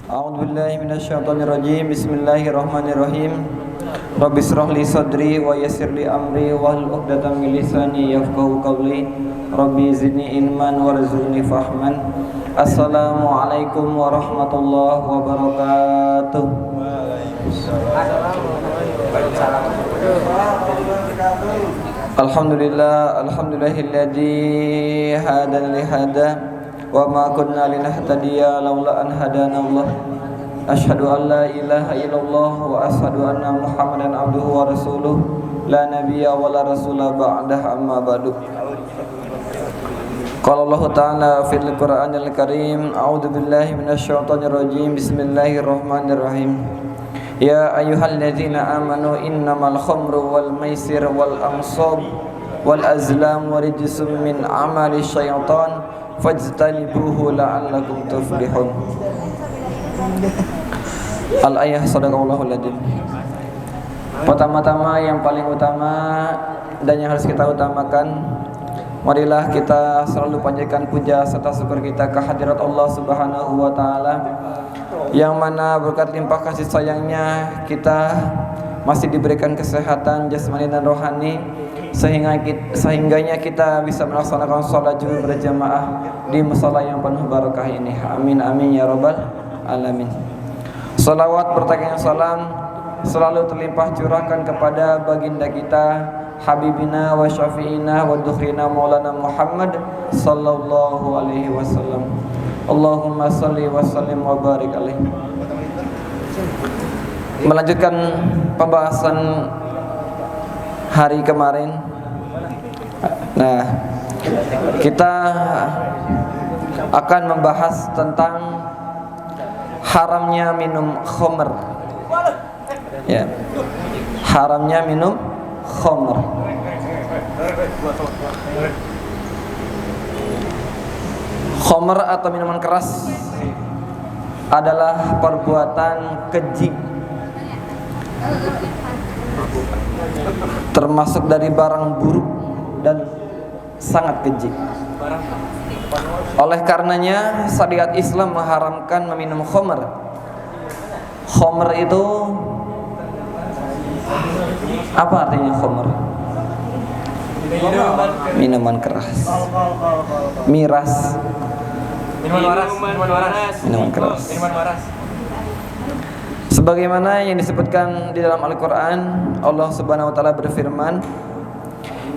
A'udzu billahi minasyaitonir rajim. Bismillahirrahmanirrahim. Rabbi shrah li sadri wa yassir li amri wahlul 'uqdatam min lisani yafqahu qawli. Rabbi zidni ilman warzuqni fahman. Assalamualaikum warahmatullahi wabarakatuh. Alhamdulillahilladzi hadana li hada wa ma kunna linahtadiya laula an hadana Allah. Asyhadu an la ilaha illallah wa asyhadu anna Muhammadan abduhu wa rasuluh la nabiyya wa la rasula ba'dah amma ba'du. Qala Allah ta'ala fil Qur'anil Karim, a'udzu billahi minasyaitonir rajim. Bismillahirrahmanirrahim. Ya ayyuhalladzina amanu innamal khamru wal maisir wal ansab wal azlam rijsum min amali syaitan fajtanibuhu la'allakum tuflihun. Al-ayah sadaqallahul adzim. Pertama-tama yang paling utama dan yang harus kita utamakan, marilah kita selalu panjatkan puja serta syukur kita kehadirat Allah Subhanahu wa taala, yang mana berkat limpah kasih sayangnya kita masih diberikan kesehatan jasmani dan rohani, sehingganya kita bisa melaksanakan sholat Jumat berjamaah di musala yang penuh barakah ini. Amin amin ya rabbal alamin. Salawat bertanya salam selalu terlimpah curahkan kepada baginda kita, habibina wa syafi'ina wa dukhrina maulana Muhammad sallallahu alaihi wasallam. Allahumma salli wa sallim wa barik alaihi. Melanjutkan pembahasan hari kemarin. Nah, kita akan membahas tentang haramnya minum khamr. Ya. Haramnya minum khamr. Khamr atau minuman keras adalah perbuatan keji, termasuk dari barang buruk dan sangat keji. Oleh karenanya syariat Islam mengharamkan meminum khamr. Khamr itu apa artinya khamr? Minuman keras. Miras. Minuman keras. Sebagaimana yang disebutkan di dalam Al-Qur'an, Allah Subhanahu wa taala berfirman,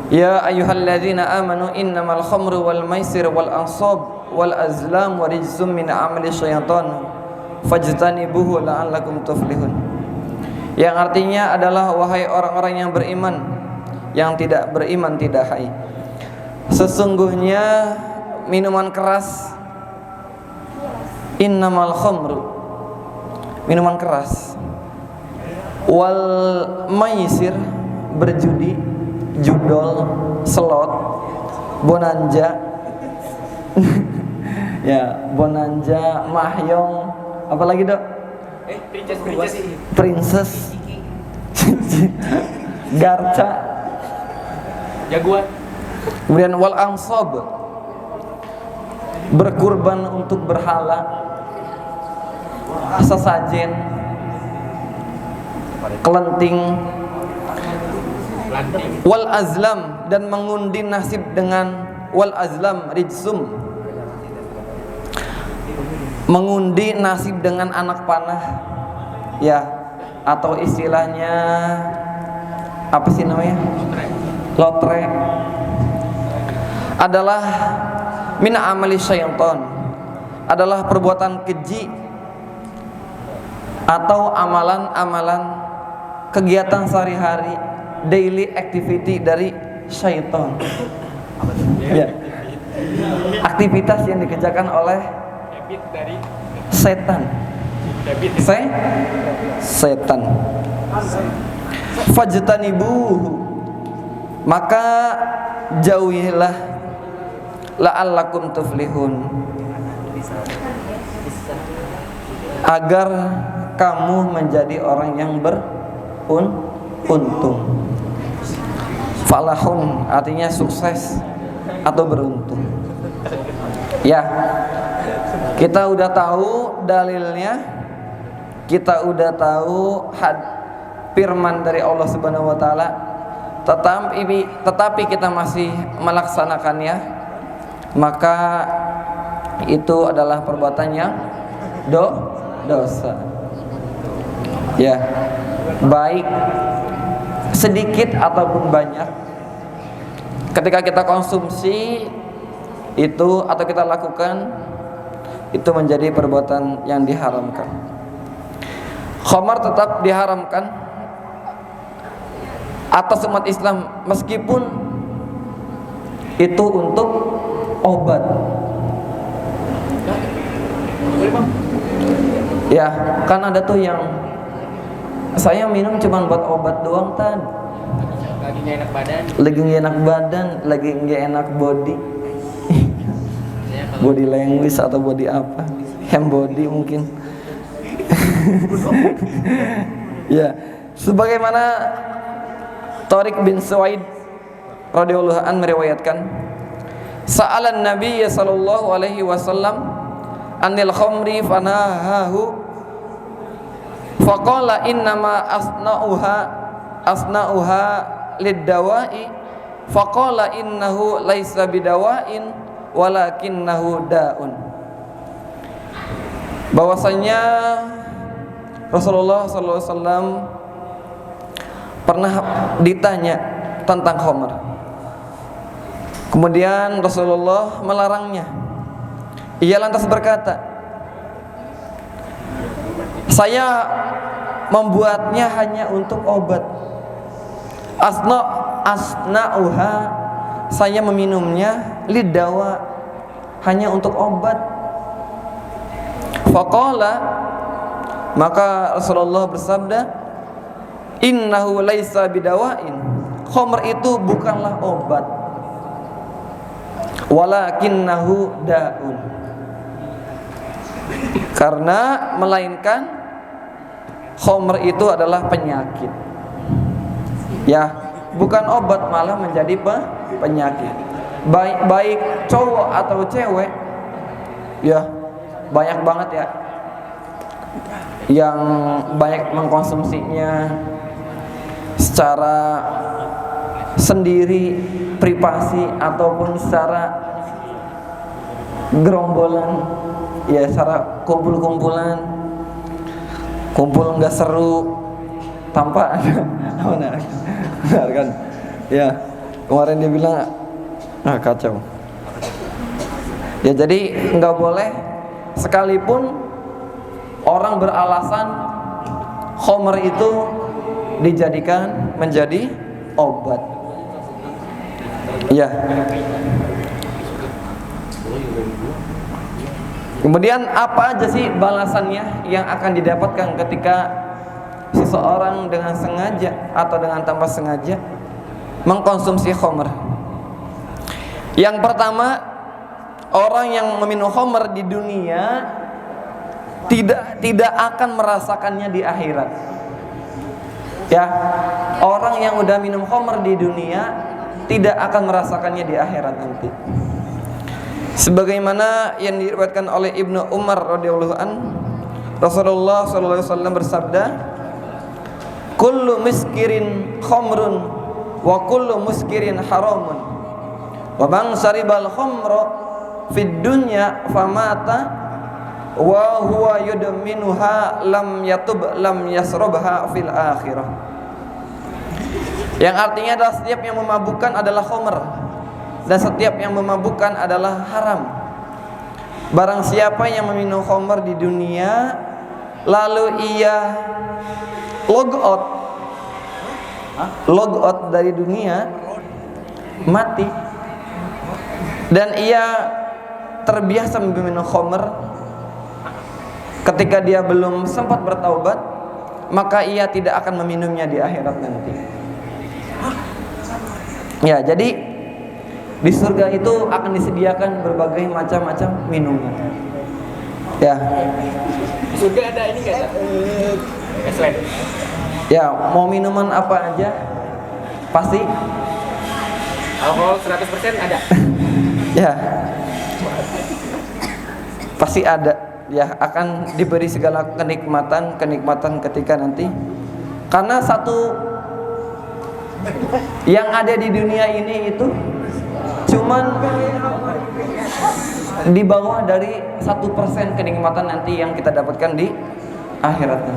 Ya ayyuhalladzina amanu innamal khamru wal maisir wal ansab wal azlam rijsum min amali syaitan fajtanibuhu la'allakum tuflihun. Yang artinya adalah, wahai orang-orang yang beriman, yang tidak beriman tidak hai, sesungguhnya minuman keras, innamal khamru, minuman keras, wal maisir, berjudi, judol, slot, bonanza ya, bonanza, mahjong, apalagi dok? Princess garca, jagoan. Kemudian wal ansab, berkurban untuk berhala, sesajen, kelenting, wal azlam, dan mengundi nasib dengan wal azlam rijsum, mengundi nasib dengan anak panah, ya, atau istilahnya apa sih namanya? Lotre. Adalah min amali syaitan, adalah perbuatan keji atau amalan-amalan kegiatan sehari-hari, daily activity dari syaitan. Ya. Aktivitas yang dikerjakan oleh setan. Setan. Fajtanibuhu, maka jauhilah, la'allakum tuflihun, agar kamu menjadi orang yang beruntung. Falahun artinya sukses atau beruntung. Ya, Kita udah tahu dalilnya, kita udah tahu firman dari Allah Subhanahu wa taala, tetapi kita masih melaksanakannya, maka itu adalah perbuatan yang dosa. Ya, baik sedikit ataupun banyak, ketika kita konsumsi itu atau kita lakukan, itu menjadi perbuatan yang diharamkan. Khamar tetap diharamkan atas umat Islam meskipun itu untuk obat. Ya, kan ada tuh yang saya minum cuma buat obat doang tan. Lagi nggak enak badan. Lagi nggak enak badan, lagi nggak enak body. Body language atau body apa? Ham body mungkin. Ya, sebagaimana Tariq bin Suwaid radhiyallahu an meriwayatkan, sa'alan Nabi sallallahu alaihi wasallam anil khamri fanahahu faqala innama asna'uha lid-dawa'i faqala innahu laisa bidawa'in walakinnahu da'un. Bahwasanya Rasulullah sallallahu alaihi wasallam pernah ditanya tentang khamr. Kemudian Rasulullah melarangnya. Ia lantas berkata, saya membuatnya hanya untuk obat. Asna'uha, saya meminumnya lidawa, hanya untuk obat. Faqala, maka Rasulullah bersabda, innahu laisa bidawain, khamr itu bukanlah obat, walakinnahu da'un, karena melainkan khamr itu adalah penyakit. Ya, bukan obat, malah menjadi penyakit. Baik cowok atau cewek, ya banyak banget ya yang banyak mengkonsumsinya secara sendiri, privasi ataupun secara gerombolan, ya secara kumpul-kumpulan, kumpul nggak seru tanpa ada benar kan? Ya, kemarin dia bilang kacau. Ya, jadi nggak boleh sekalipun orang beralasan khamr itu dijadikan menjadi obat. Ya. Kemudian apa aja sih balasannya yang akan didapatkan ketika seseorang dengan sengaja atau dengan tanpa sengaja mengkonsumsi khamr? Yang pertama, orang yang meminum khamr di dunia tidak akan merasakannya di akhirat. Ya, orang yang udah minum khamr di dunia tidak akan merasakannya di akhirat nanti. Sebagaimana yang diriwayatkan oleh Ibnu Umar radhiyallahu an, Rasulullah sallallahu alaihi wasallam bersabda, kullu miskirin khamrun wa kullu muskirin haramun wa man saribal khamra fid dunya famata wa huwa yudminuha lam yatub lam yasrabha fil akhirah. Yang artinya adalah setiap yang memabukkan adalah khamr dan setiap yang memabukkan adalah haram. Barang siapa yang meminum khamr di dunia lalu ia log out dari dunia, mati, dan ia terbiasa meminum khamr ketika dia belum sempat bertaubat, maka ia tidak akan meminumnya di akhirat nanti. Ya, jadi di surga itu akan disediakan berbagai macam-macam minuman. Ya. Di surga ada ini enggak? Ya, mau minuman apa aja pasti alkohol 100% ada. Ya. pasti ada ya, akan diberi segala kenikmatan ketika nanti. Karena satu yang ada di dunia ini itu cuman di bawah dari 1% kenikmatan nanti yang kita dapatkan di akhirat.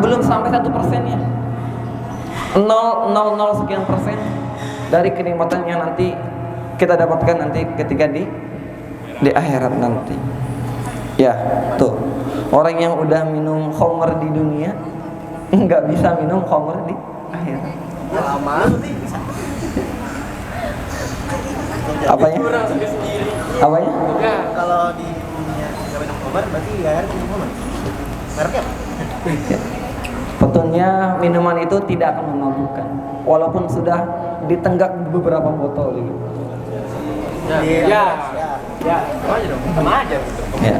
Belum sampai 1%-nya. 0,00 sekian persen dari kenikmatan yang nanti kita dapatkan nanti ketika di akhirat nanti. Ya, tuh. Orang yang udah minum khamr di dunia nggak bisa minum khamr di akhirat. Apanya? Apanya? Kalau di dunia nggak minum khamr berarti ya minum khamr. Mereknya apa? Betulnya minuman itu tidak akan memabukkan, walaupun sudah ditenggak beberapa botol gitu. Ya. Sama aja dong. Sama aja. Ya.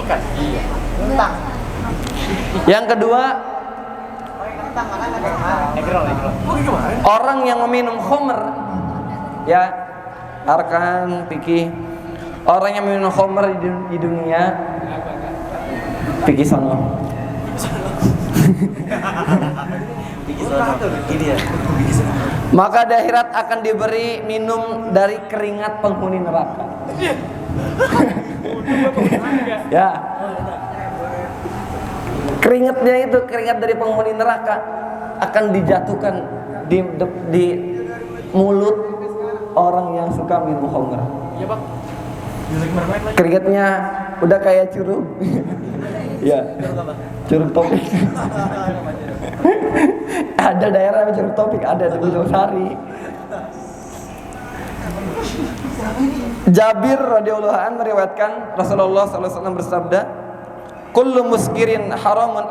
Ikan. Iya. Kentang. Yang kedua, Kentang makanya Negrol. orang yang meminum khamr, ya, Arkan, Piki, orang yang meminum khamr di dunia, Piki sono. Maka di akhirat akan diberi minum dari keringat penghuni neraka. Ya. Keringatnya itu, keringat dari penghuni neraka akan dijatuhkan di mulut orang yang suka minum khamr. Iya, Bang. Keringatnya udah kayak curug. Ya. Curug Topik. Ada daerah Curug Topik, ada di Gunung Sari. Jabir radhiyallahu anhu meriwayatkan Rasulullah sallallahu alaihi wasallam bersabda, "Kullu muskirin haramun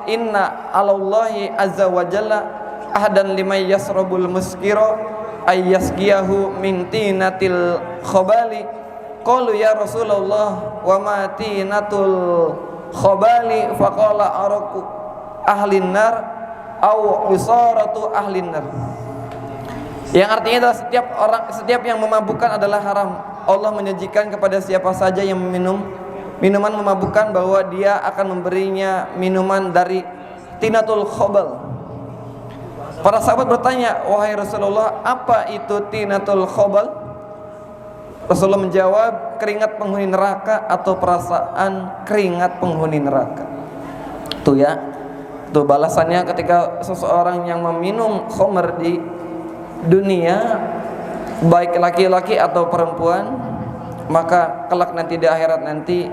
inna 'alallahi azza wa jalla ahdan liman yasrabul muskira ay yasqiyahu min tinatil khabali." Qalu ya Rasulullah wa ma tinatul khabali faqala araku ahlin nar au usaratu ahlin nar. Yang artinya adalah setiap yang memabukkan adalah haram. Allah menjanjikan kepada siapa saja yang meminum minuman memabukkan bahwa dia akan memberinya minuman dari tinatul khabal. Para sahabat bertanya, "Wahai Rasulullah, apa itu tinatul khabal?" Rasulullah menjawab, keringat penghuni neraka atau perasaan keringat penghuni neraka. Tuh ya, tuh balasannya ketika seseorang yang meminum khamr di dunia, baik laki-laki atau perempuan, maka kelak nanti di akhirat nanti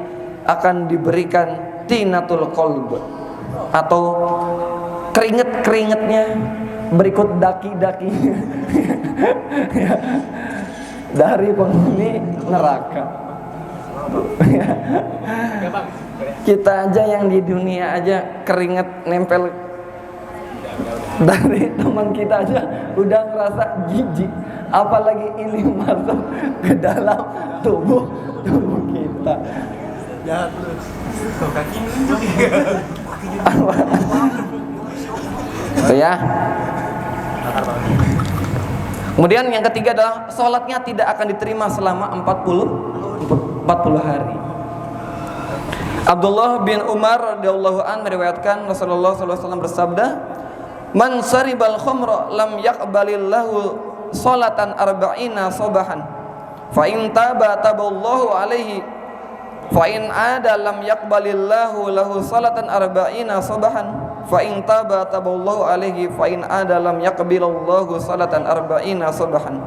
akan diberikan tinatul qalb atau keringat-keringatnya berikut daki-daki dari penghuni neraka. Kita aja yang di dunia aja keringat nempel dari teman kita aja udah ngerasa jijik, apalagi ini masuk ke dalam tubuh kita. Jahat lu. Kaki Itu ya. Kemudian yang ketiga adalah sholatnya tidak akan diterima selama 40 hari. Abdullah bin Umar radhiyallahu an meriwayatkan Rasulullah sallallahu alaihi wasallam bersabda, "Man saribal khamra lam yaqbalillahu sholatan arba'ina sabahan. Fa in taba taballahu alaihi fa in ada lam yaqbalillahu lahu sholatan arba'ina sabahan. Fa in taba taballahu alaihi fa in ada lam yaqbilallahu sholatan arba'ina sabahan.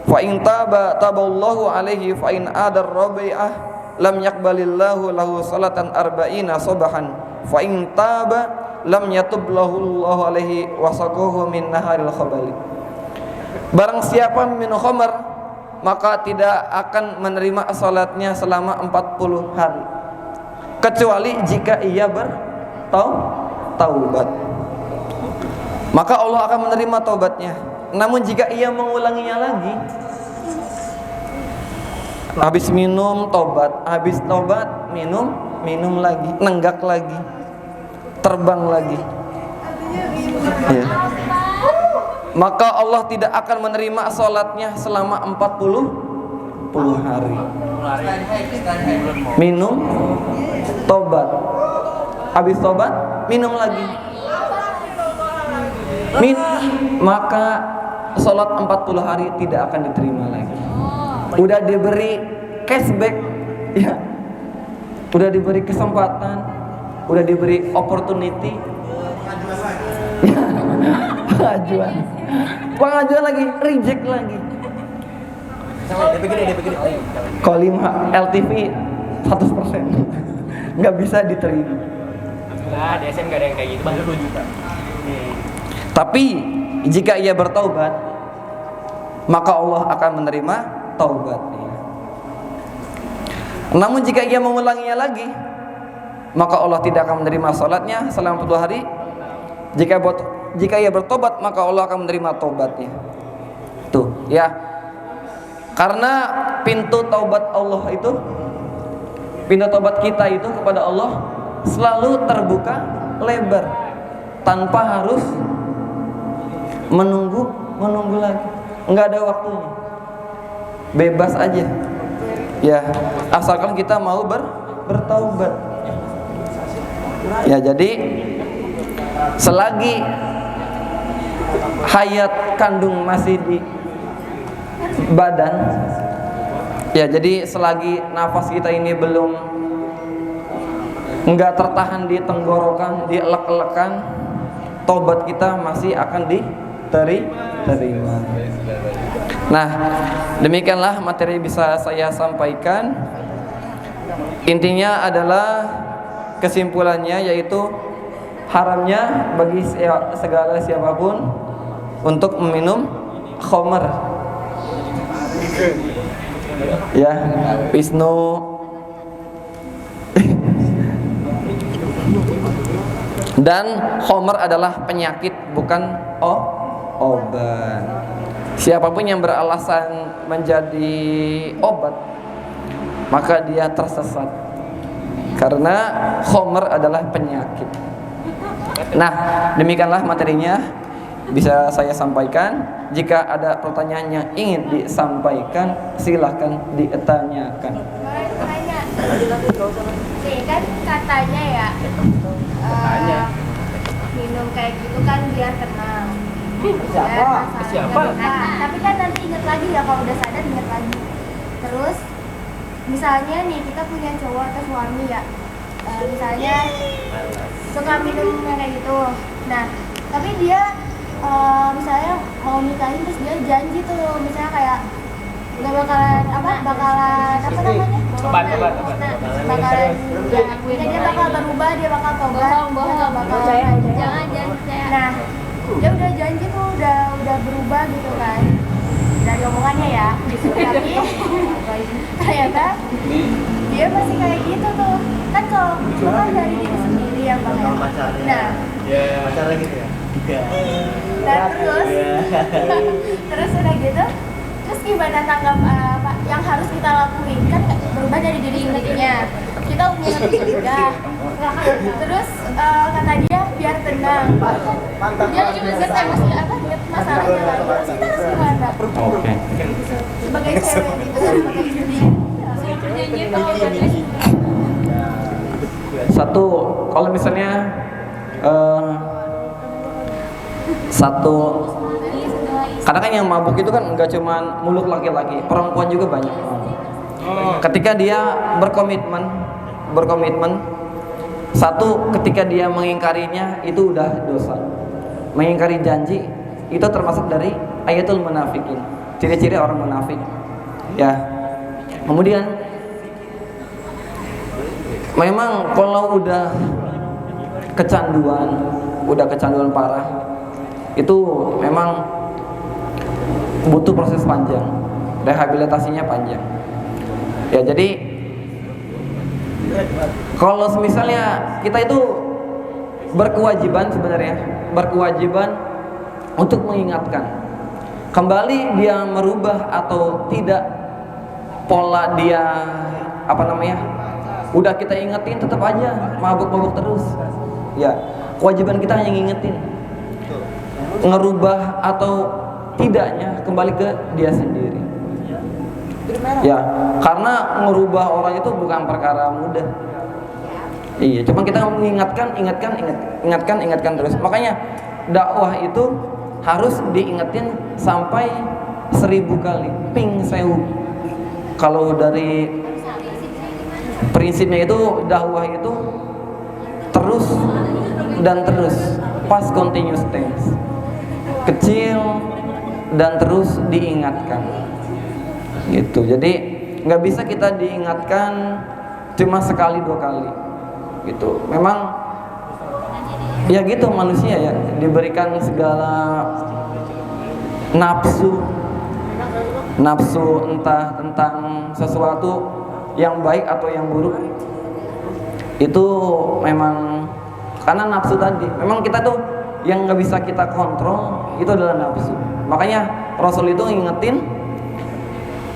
Fa in taba taballahu alaihi fa in ada rabi'ah lam yaqbalillahu lahu sholatan arba'ina sabahan. Fa in taba lam yatublahu Allahu alaihi wasaqahu min naharil khabali." Barang siapa minum khamr maka tidak akan menerima salatnya selama 40 hari kecuali jika ia bertaubat. Maka Allah akan menerima taubatnya. Namun jika ia mengulanginya lagi, habis minum tobat, habis tobat minum lagi, nenggak lagi, terbang lagi, ya, maka Allah tidak akan menerima sholatnya selama 40 hari. minum, tobat. Habis tobat, minum lagi. Maka sholat 40 hari tidak akan diterima lagi. Udah diberi cashback, ya. Udah diberi kesempatan, udah diberi opportunity. Pengajuan lagi, reject lagi. Kolimah LTV 100% nggak bisa diterima. Nah, di SM nggak ada yang kayak gitu. Baru 2 juta. Tapi jika ia bertaubat, maka Allah akan menerima taubatnya. Namun jika ia mengulanginya lagi, maka Allah tidak akan menerima salatnya selama 40 hari. Jika ia bertobat, maka Allah akan menerima taubatnya. Tuh, ya. Karena pintu taubat Allah itu, pintu taubat kita itu kepada Allah selalu terbuka lebar, tanpa harus menunggu lagi. Enggak ada waktunya. Bebas aja. Ya, asalkan kita mau bertaubat. Ya, jadi selagi hayat kandung masih di badan, ya, jadi selagi nafas kita ini belum enggak tertahan di tenggorokan, di elek-elekan, tobat kita masih akan diterima. Nah, demikianlah materi bisa saya sampaikan. Intinya adalah kesimpulannya yaitu haramnya bagi segala siapapun untuk meminum khamar. Ya, Wisnu. Dan khamar adalah penyakit, bukan obat. Siapapun yang beralasan menjadi obat, maka dia tersesat. Karena khamar adalah penyakit. Nah, demikianlah materinya bisa saya sampaikan. Jika ada pertanyaan yang ingin disampaikan, silahkan ditanyakan. Kan katanya ya, minum kayak gitu kan biar tenang. Siapa? Nah, tapi kan nanti ingat lagi ya, kalau udah sadar ingat lagi. Terus misalnya nih kita punya cowok atau suami ya, misalnya suka minum kayak gitu. Nah, tapi dia misalnya mau nikahin, terus dia janji tuh, misalnya kayak nggak bakalan bakalan namanya? Tobat. Bakalan dia bakal berubah, dia bakal tobat, dia nggak bakal jangan. Nah, dia udah janji tuh, udah berubah gitu kan dari omongannya ya, tapi ternyata dia masih kayak gitu tuh kan. Kalau itu kan dari diri sendiri yang bakal. Nah, pacaran gitu ya. nah terus udah gitu, terus gimana tanggap yang harus kita lakuin? Kan berubah dari diri sendirinya, kita ngerti juga. Terus kata dia biar tenang, dia inget emosi inget masalahnya lagi. Terus kita harus gimana? Oke. Sebagai cewek gitu, sebagai istri, Satu, kalau misalnya karena kan yang mabuk itu kan enggak cuma mulut laki-laki, perempuan juga banyak. Ketika dia berkomitmen, satu, ketika dia mengingkarinya itu udah dosa. Mengingkari janji itu termasuk dari ayatul munafikin, ciri-ciri orang munafik. Ya. Kemudian memang kalau udah kecanduan parah, itu memang butuh proses panjang, rehabilitasinya panjang. Ya, jadi kalau misalnya kita itu berkewajiban untuk mengingatkan kembali dia merubah atau tidak pola dia udah kita ingetin tetap aja mabuk terus. Ya, kewajiban kita hanya ngingetin. Ngerubah atau tidaknya kembali ke dia sendiri. Ya, karena merubah orang itu bukan perkara mudah. Iya, cuma kita ingatkan terus. Makanya dakwah itu harus diingetin sampai 1000 kali, ping sewu. Kalau dari prinsipnya itu dakwah itu terus dan terus, past continuous tense, kecil dan terus diingatkan gitu. Jadi nggak bisa kita diingatkan cuma sekali 2 kali gitu. Memang ya gitu, manusia ya diberikan segala nafsu entah tentang sesuatu yang baik atau yang buruk. Itu memang karena nafsu tadi. Memang kita tuh yang nggak bisa kita kontrol itu adalah nafsu. Makanya Rasul itu ingetin,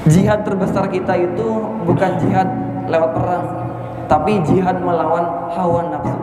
jihad terbesar kita itu bukan jihad lewat perang, tapi jihad melawan hawa nafsu.